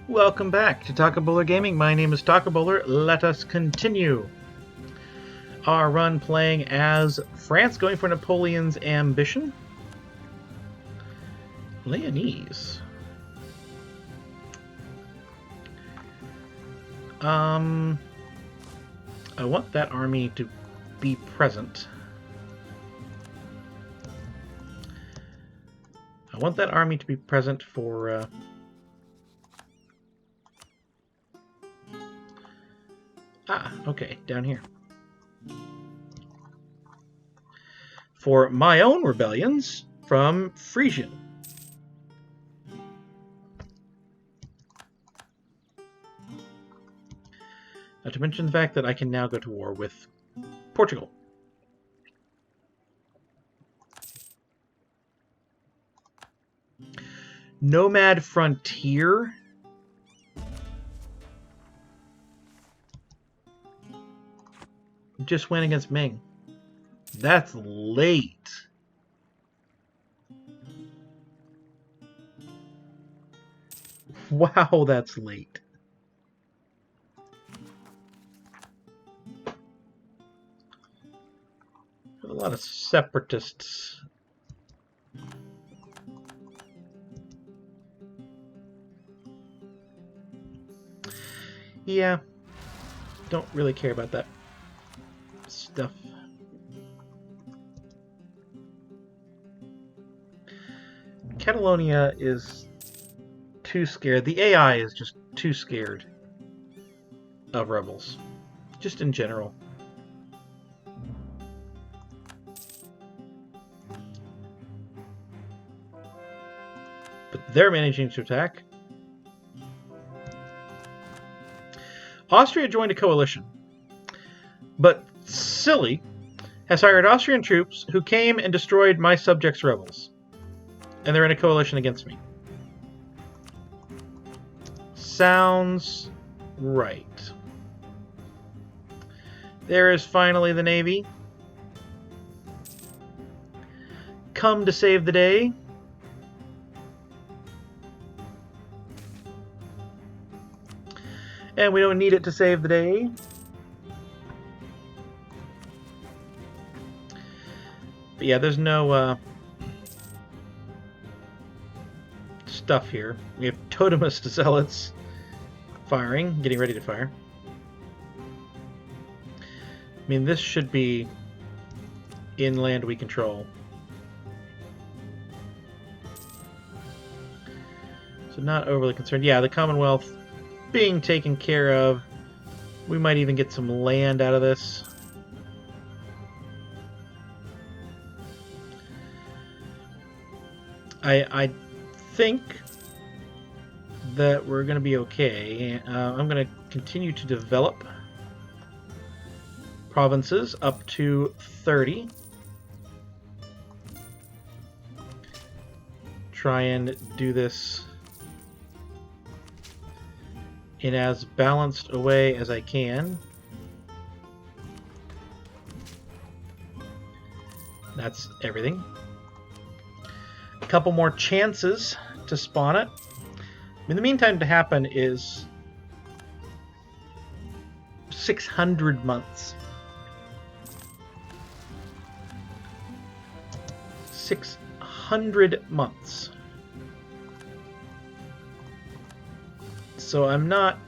Welcome back to Taco Bowler Gaming. My name is Taco Bowler. Let us continue our run playing as France, going for Napoleon's ambition. Leonese. I want that army to be present. I want that army to be present for okay, down here. For my own rebellions from Frisian. Not to mention the fact that I can now go to war with Portugal. Nomad Frontier. Just went against Ming. That's late. Wow, that's late. A lot of separatists. Yeah, don't really care about that stuff. Catalonia is too scared. The AI is just too scared of rebels, just in general. But they're managing to attack. Austria joined a coalition, but Silly has hired Austrian troops who came and destroyed my subjects' rebels. And they're in a coalition against me. Sounds right. There is finally the Navy. Come to save the day. And we don't need it to save the day. But yeah, there's no stuff here. We have totemist zealots firing, getting ready to fire. I mean, this should be inland we control. So not overly concerned. Yeah, the Commonwealth being taken care of. We might even get some land out of this. I think that we're going to be okay. I'm going to continue to develop provinces up to 30. Try and do this in as balanced a way as I can. That's everything. A couple more chances to spawn it. In the meantime, to happen is 600 months. 600 months. So I'm not,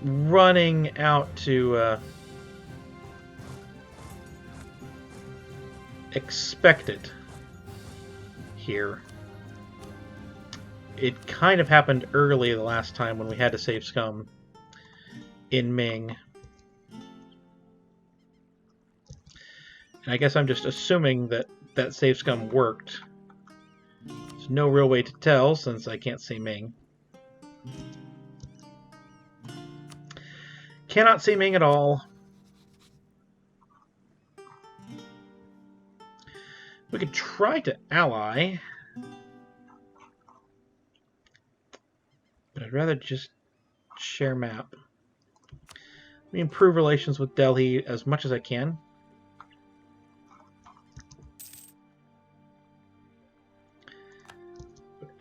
running out to expect it here. It kind of happened early the last time when we had to save scum in Ming. And I guess I'm just assuming that that save scum worked. There's no real way to tell since I can't see Ming. Cannot see Ming at all. We could try to ally, but I'd rather just share map. Let me improve relations with Delhi as much as I can.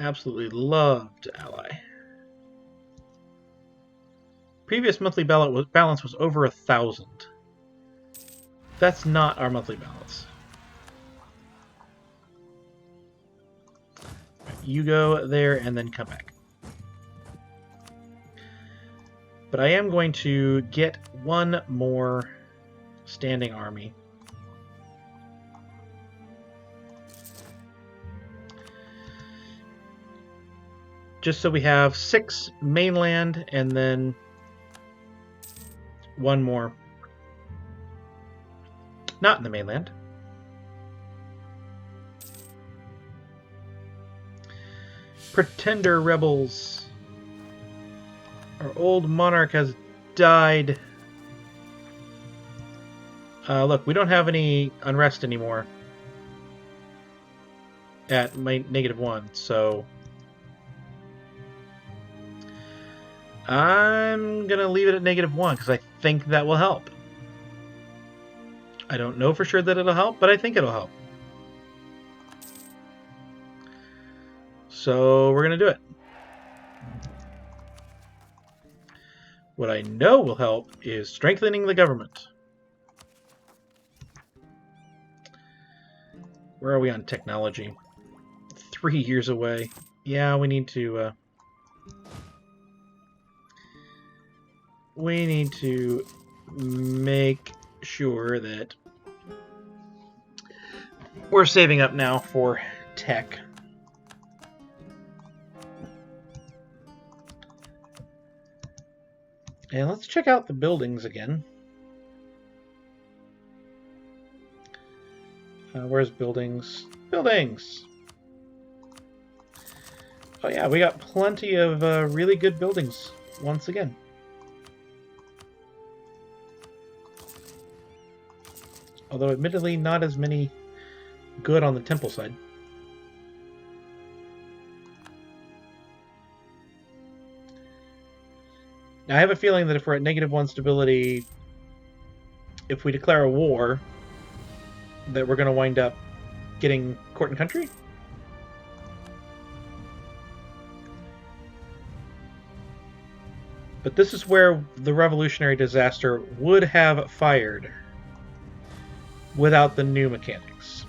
absolutely love to ally. Previous monthly balance was over 1,000. That's not our monthly balance. You go there and then come back. But I am going to get one more standing army. Just so we have 6 mainland and then one more not in the mainland. Pretender rebels. Our old monarch has died. Look, we don't have any unrest anymore at my -1, so I'm gonna leave it at -1 because I think that will help. I don't know for sure that it'll help, but I think it'll help. So we're gonna do it. What I know will help is strengthening the government. Where are we on technology? 3 years away. Yeah, we need to make sure that we're saving up now for tech. And let's check out the buildings again. Where's buildings? Buildings! Oh yeah, we got plenty of really good buildings once again. Although admittedly not as many good on the temple side. Now I have a feeling that if we're at -1 stability, if we declare a war, that we're going to wind up getting court and country? But this is where the revolutionary disaster would have fired without the new mechanics.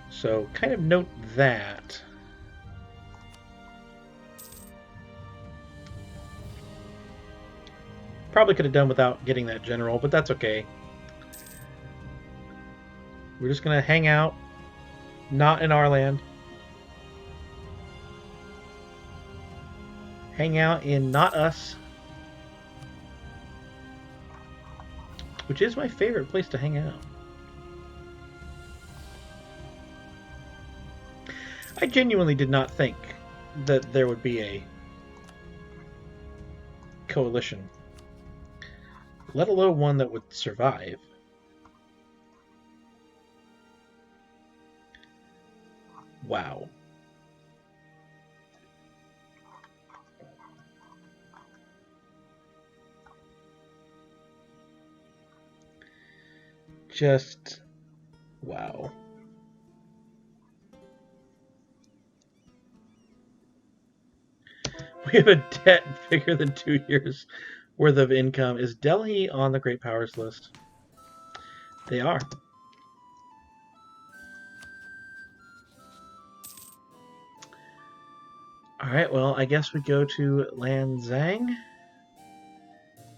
So kind of note that. Probably could have done without getting that general, but that's okay. We're just going to hang out, not in our land. Hang out in not us. Which is my favorite place to hang out. I genuinely did not think that there would be a coalition, let alone one that would survive. Wow. Just wow. We have a debt bigger than 2 years worth of income. Is Delhi on the Great Powers list? They are. Alright, well, I guess we go to Lanzang.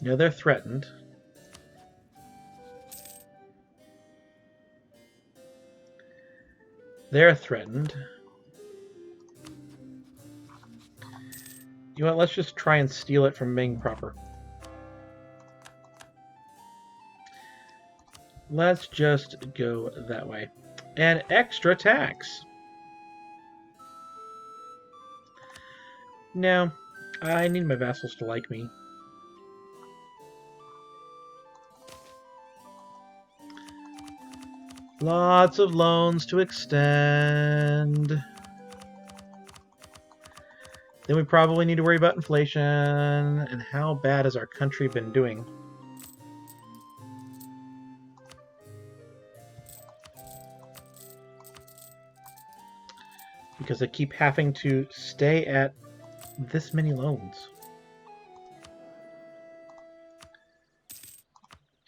No, they're threatened. They're threatened. You know what, let's just try and steal it from Ming proper. Let's just go that way. And extra tax. No, I need my vassals to like me. Lots of loans to extend. Then we probably need to worry about inflation and how bad has our country been doing. because they keep having to stay at this many loans.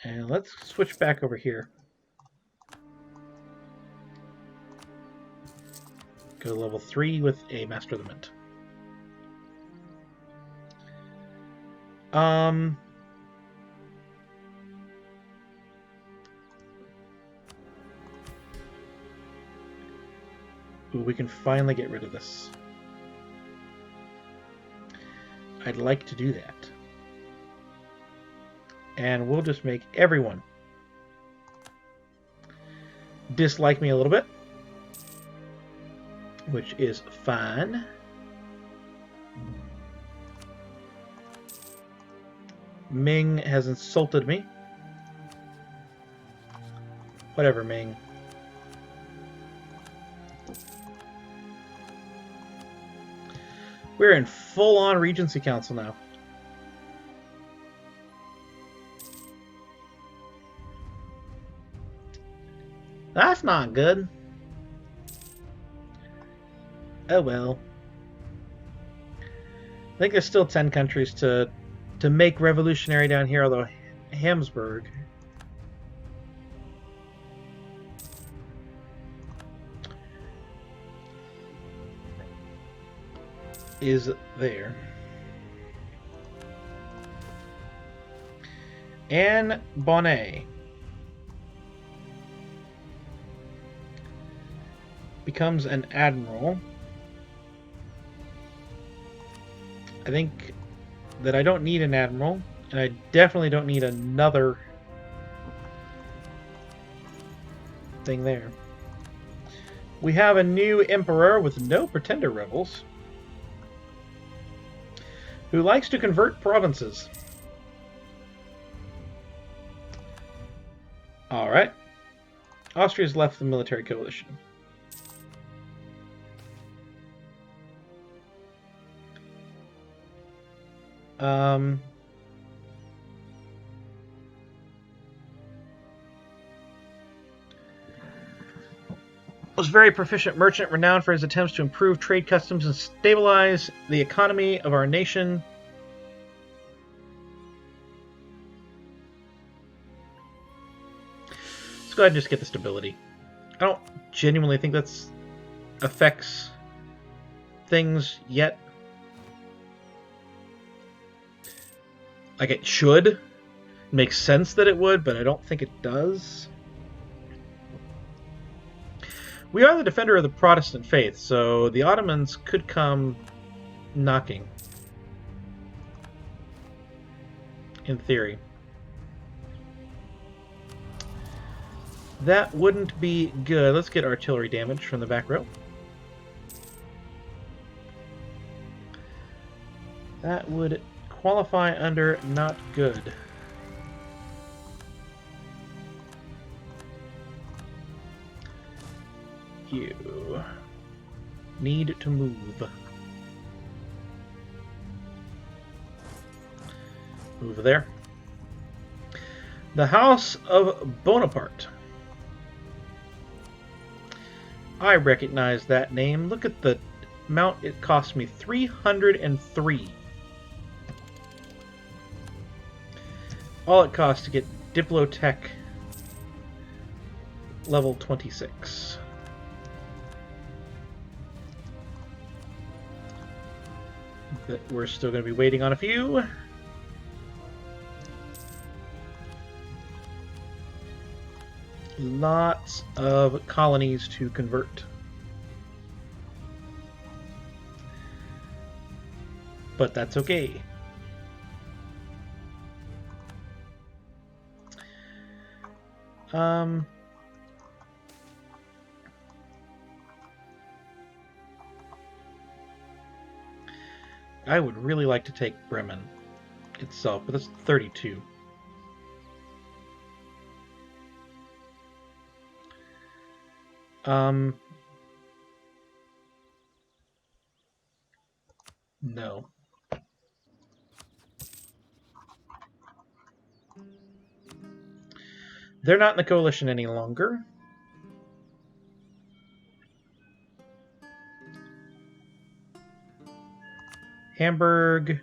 And let's switch back over here. Go to level 3 with a Master of the Mint. Ooh, we can finally get rid of this. I'd like to do that. And we'll just make everyone dislike me a little bit, which is fine. Ming has insulted me. Whatever, Ming. We're in full-on Regency Council now. That's not good. Oh well. I think there's still 10 countries to make revolutionary down here, although Habsburg is there. Anne Bonnet becomes an admiral. I think that I don't need an admiral, and I definitely don't need another thing there. We have a new emperor with no pretender rebels who likes to convert provinces. Alright. Austria's left the military coalition. Was very proficient merchant, renowned for his attempts to improve trade customs and stabilize the economy of our nation. Let's go ahead and just get the stability. I don't genuinely think that's affects things yet. Like, it should. It makes sense that it would, but I don't think it does. We are the defender of the Protestant faith, so the Ottomans could come knocking. In theory. That wouldn't be good. Let's get artillery damage from the back row. That would qualify under not good. You need to move. Move there. The House of Bonaparte. I recognize that name. Look at the amount it cost me. 303. All it costs to get Diplotech level 26. But we're still going to be waiting on a few. Lots of colonies to convert. But that's okay. I would really like to take Bremen itself, but that's 32. No. They're not in the coalition any longer. Hamburg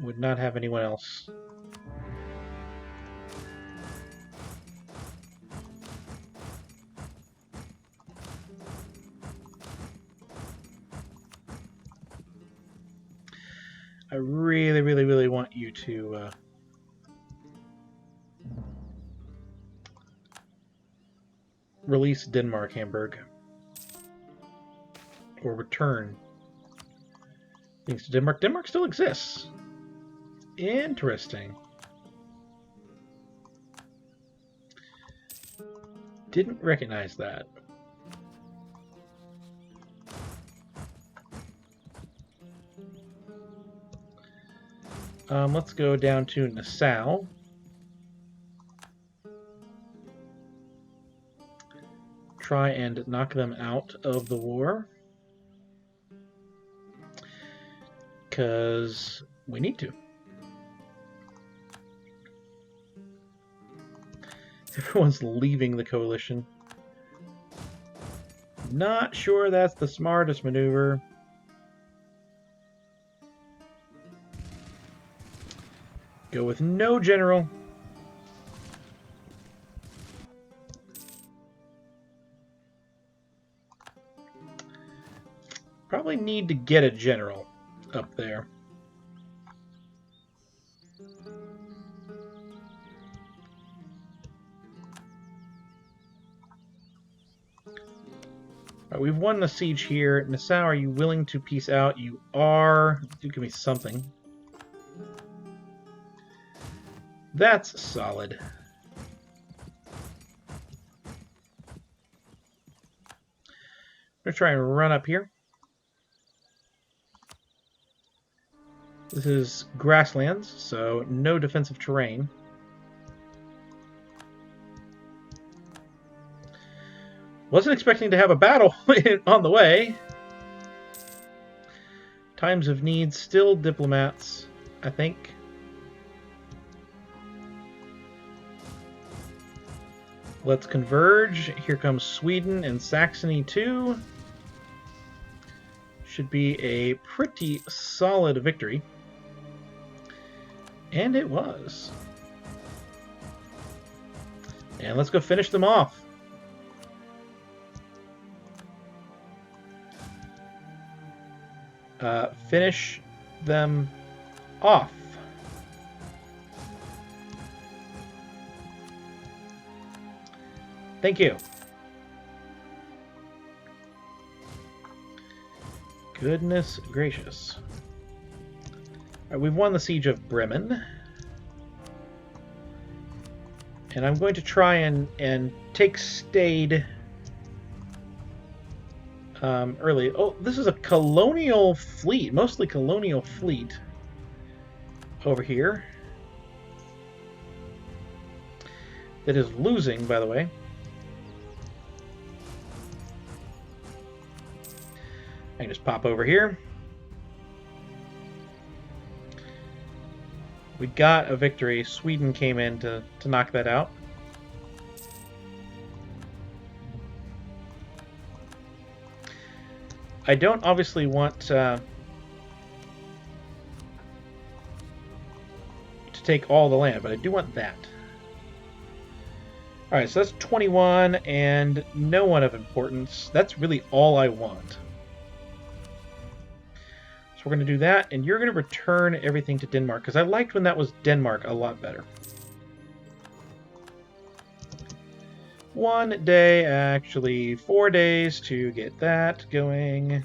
would not have anyone else. I really, really, really want you to release Denmark, Hamburg. Or return things to Denmark. Denmark still exists. Interesting. Didn't recognize that. Let's go down to Nassau. Try and knock them out of the war. Because we need to. Everyone's leaving the coalition. Not sure that's the smartest maneuver. Go with no general. Probably need to get a general up there. Alright, we've won the siege here. Nassau, are you willing to peace out? You are. Do give me something. That's solid. I'm going to try and run up here. This is grasslands, so no defensive terrain. Wasn't expecting to have a battle on the way. Times of need, still diplomats, I think. Let's converge. Here comes Sweden and Saxony too. Should be a pretty solid victory. And it was. And let's go finish them off. Finish them off. Thank you. Goodness gracious. Alright, we've won the siege of Bremen. And I'm going to try and take Stade early. Oh, this is a colonial fleet, mostly colonial fleet over here. That is losing, by the way. I can just pop over here. We got a victory. Sweden came in to knock that out. I don't obviously want to take all the land, but I do want that. Alright, so that's 21 and no one of importance. That's really all I want. So we're going to do that, and you're going to return everything to Denmark, because I liked when that was Denmark a lot better. 1 day, actually 4 days to get that going.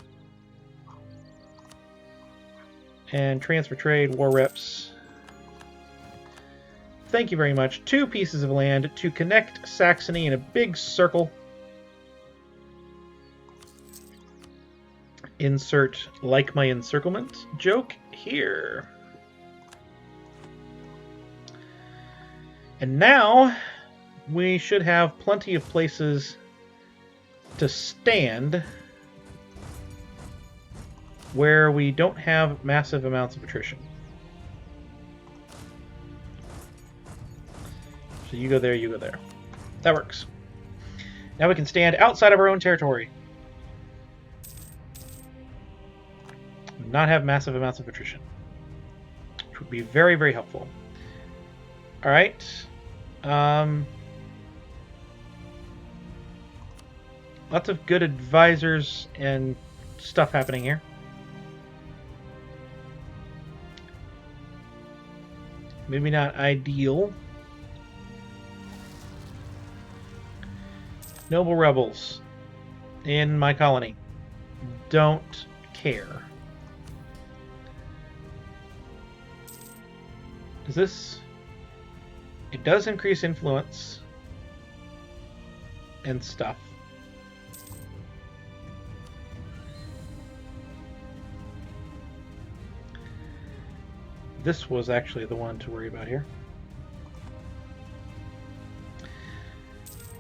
And transfer trade, war reps. Thank you very much. 2 pieces of land to connect Saxony in a big circle. Insert like my encirclement joke here. And now we should have plenty of places to stand where we don't have massive amounts of attrition. So you go there, you go there. That works. Now we can stand outside of our own territory. not have massive amounts of attrition, which would be very, very helpful. All right. Lots of good advisors and stuff happening here. Maybe not ideal. Noble rebels in my colony. Don't care. Does this... It does increase influence and stuff. This was actually the one to worry about here.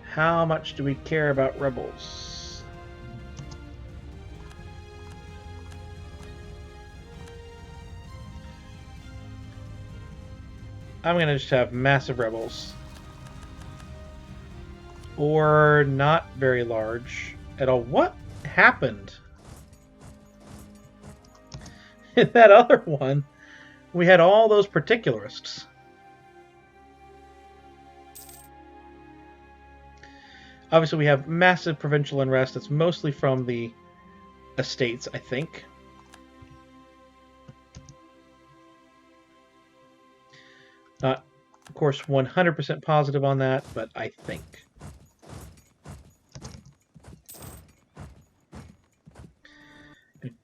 How much do we care about rebels? I'm going to just have massive rebels. Or not very large at all. What happened? In that other one, we had all those particularists. Obviously, we have massive provincial unrest. It's mostly from the estates, I think. Not, of course, 100% positive on that, but I think.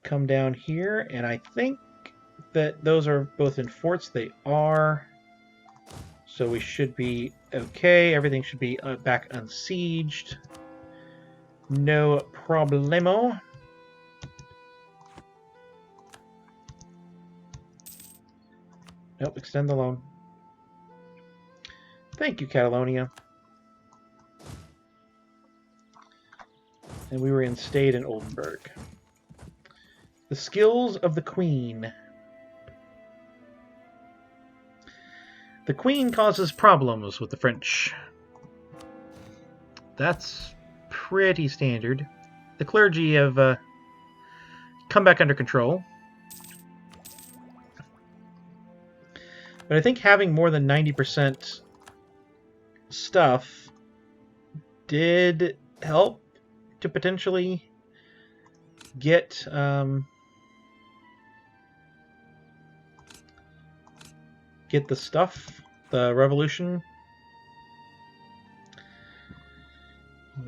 Come down here, and I think that those are both in forts. They are. So we should be okay. Everything should be back unsieged. No problemo. Nope, extend the loan. Thank you, Catalonia. And we were stayed in Oldenburg. The skills of the Queen. The Queen causes problems with the French. That's pretty standard. The clergy have come back under control. But I think having more than 90% stuff did help to potentially get the stuff, the revolution.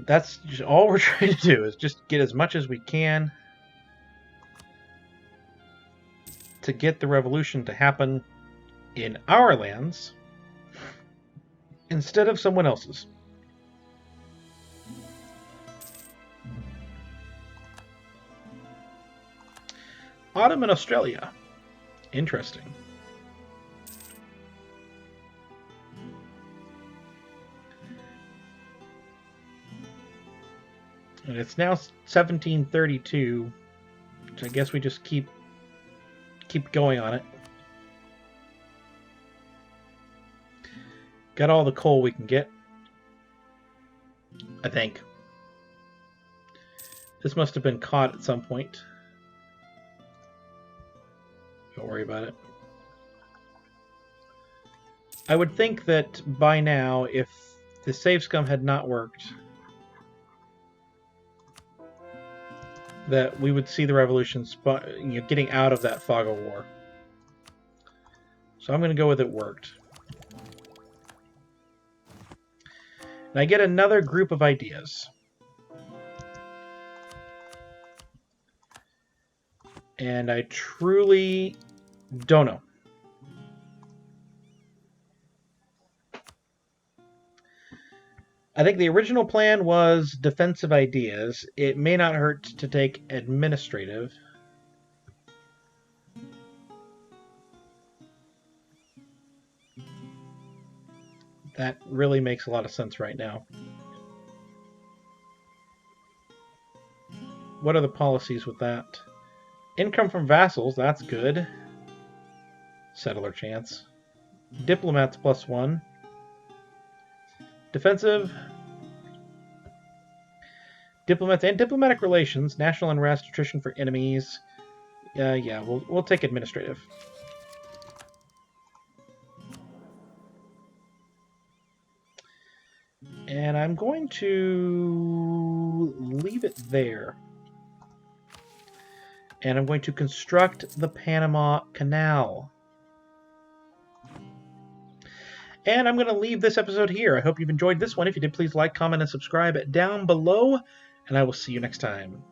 That's just all we're trying to do, is just get as much as we can to get the revolution to happen in our lands instead of someone else's. Autumn in Australia. Interesting. And it's now 1732, which I guess we just keep going on it. Got all the coal we can get, I think. This must have been caught at some point. Don't worry about it. I would think that by now, if the save scum had not worked, that we would see the revolution getting out of that fog of war. So I'm going to go with it worked. And I get another group of ideas. And I truly don't know. I think the original plan was defensive ideas. It may not hurt to take administrative. That really makes a lot of sense right now. What are the policies with that? Income from vassals, that's good. Settler chance. Diplomats +1. Defensive. Diplomats and diplomatic relations. National unrest, attrition for enemies. Yeah, we'll take administrative. And I'm going to leave it there. And I'm going to construct the Panama Canal. And I'm going to leave this episode here. I hope you've enjoyed this one. If you did, please like, comment, and subscribe down below. And I will see you next time.